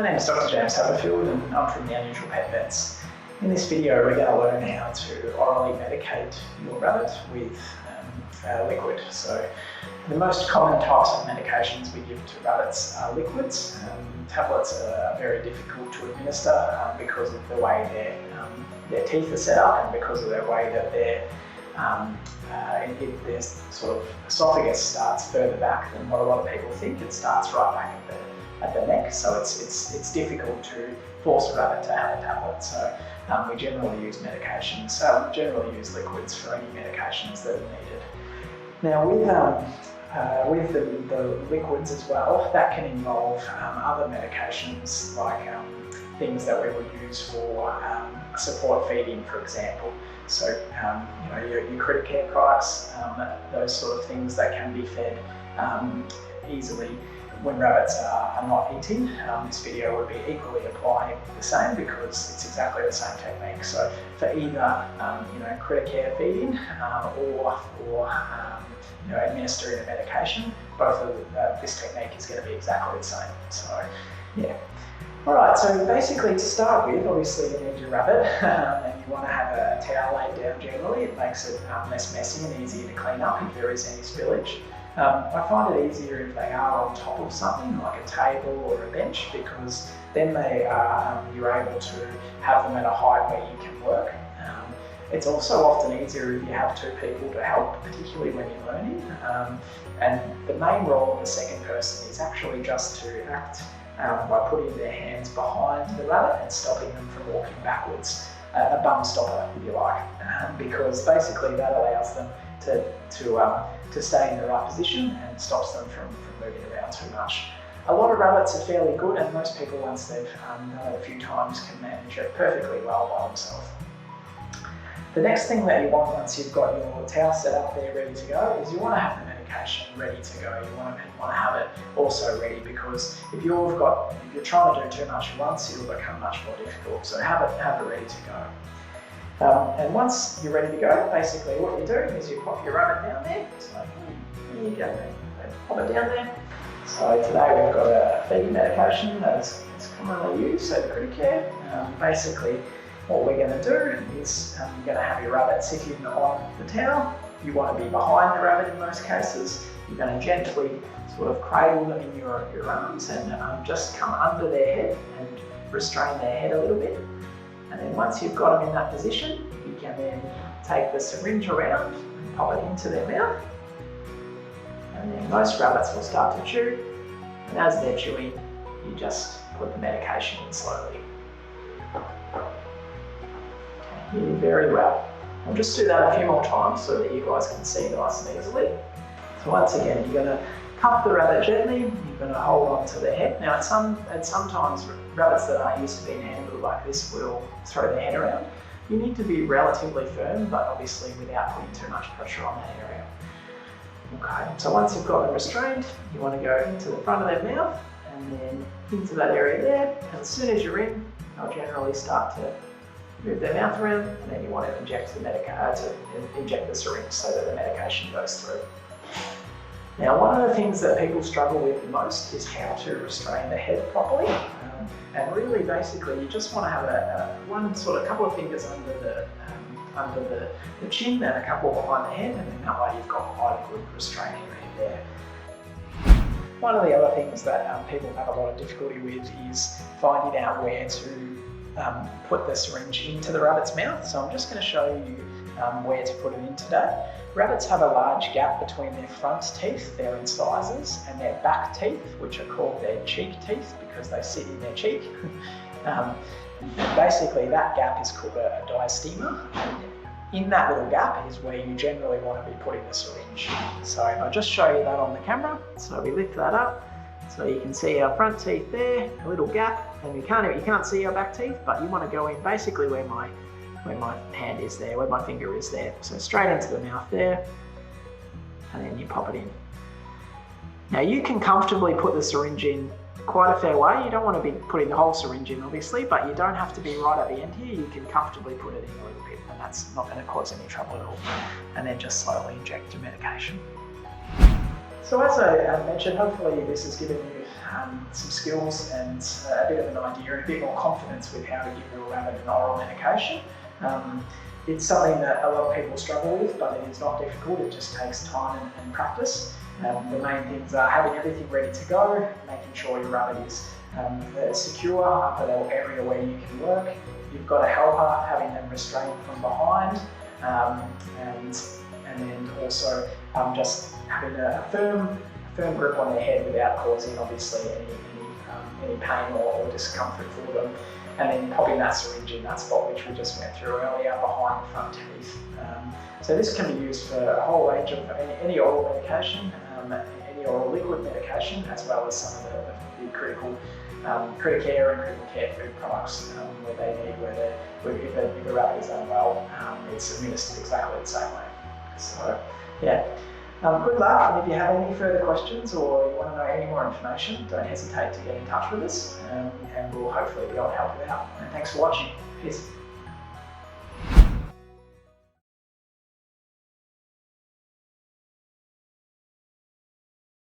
name is Dr. James Haverfield and I'm from the Unusual Pet Vets. In this video we're going to learn how to orally medicate your rabbit with liquid. So the most common types of medications we give to rabbits are liquids. Tablets are very difficult to administer because of the way their teeth are set up and because of the way that their sort of esophagus starts further back than what a lot of people think. It starts right back at the neck, so it's difficult to force a rabbit to have a tablet. So we generally use medications. We generally use liquids for any medications that are needed. Now with the liquids as well, that can involve other medications like things that we would use for support feeding, for example. So your critter care products, those sort of things that can be fed easily when rabbits are not eating. This video would be equally applying the same because it's exactly the same technique. So for either critter care feeding or for administering a medication, both of this technique is going to be exactly the same. So yeah. Alright, so basically to start with, obviously you need your rabbit and you want to have a towel laid down generally. It makes it less messy and easier to clean up if there is any spillage. I find it easier if they are on top of something like a table or a bench, because then you're able to have them at a height where you can work. It's also often easier if you have two people to help, particularly when you're learning. And the main role of the second person is actually just to act by putting their hands behind the rabbit and stopping them from walking backwards. A bum stopper, if you like, because basically that allows them to stay in the right position and stops them from moving around too much. A lot of rabbits are fairly good, and most people, once they've done it a few times, can manage it perfectly well by themselves. The next thing that you want once you've got your towel set up there ready to go is you want to have the medication ready to go. You want to have it also ready, because if you're trying to do too much at once, it'll become much more difficult. So have it ready to go. And once you're ready to go, basically what you do is you pop your rabbit down there. So here you go, pop it down there. So today we've got a feeding medication that's commonly used, so the critter care. Basically what we're going to do is you're going to have your rabbit sitting on the towel. You want to be behind the rabbit in most cases. You're going to gently sort of cradle them in your arms and just come under their head and restrain their head a little bit. And then once you've got them in that position, you can then take the syringe around and pop it into their mouth. And then most rabbits will start to chew. And as they're chewing, you just put the medication in slowly. Okay, you do very well. I'll just do that a few more times so that you guys can see nice and easily. So once again, you're going to cuff the rabbit gently. You're going to hold on to their head. Now, sometimes rabbits that aren't used to being handled like this will throw their head around. You need to be relatively firm, but obviously without putting too much pressure on that area. Okay, so once you've got them restrained, you want to go into the front of their mouth and then into that area there. And as soon as you're in, they'll generally start to move their mouth around, and then you want to inject the syringe so that the medication goes through. Now, one of the things that people struggle with the most is how to restrain the head properly. And really, basically, you just want to have a couple of fingers under the chin and a couple behind the head, and then that way you've got quite a good restraining area there. One of the other things that people have a lot of difficulty with is finding out where to put the syringe into the rabbit's mouth. So I'm just going to show you where to put it in today. Rabbits have a large gap between their front teeth, their incisors, and their back teeth, which are called their cheek teeth because they sit in their cheek. Basically, that gap is called a diastema. And in that little gap is where you generally want to be putting the syringe. So I'll just show you that on the camera. So we lift that up. So you can see our front teeth there, a little gap, and you can't see our back teeth, but you want to go in basically where my hand is there, where my finger is there. So straight into the mouth there, and then you pop it in. Now you can comfortably put the syringe in quite a fair way. You don't want to be putting the whole syringe in obviously, but you don't have to be right at the end here. You can comfortably put it in a little bit, and that's not going to cause any trouble at all. And then just slowly inject your medication. So as I mentioned, hopefully this has given you some skills and a bit of an idea and a bit more confidence with how to give your rabbit an oral medication. It's something that a lot of people struggle with, but it is not difficult. It just takes time and practice. The main things are having everything ready to go, making sure your rabbit is secure up at an area where you can work. If you've got a helper, having them restrained from behind, and then also just having a firm grip on their head without causing obviously any pain or discomfort for them. And then popping that syringe in that spot which we just went through earlier behind the front teeth. So this can be used for a whole range of any oral medication, any oral liquid medication, as well as some of the critical care and critical care food products where they need, if the rabbit is unwell, it's administered exactly the same way. So yeah. Good luck, and if you have any further questions or you want to know any more information, don't hesitate to get in touch with us, and we'll hopefully be able to help you out. And thanks for watching. Peace.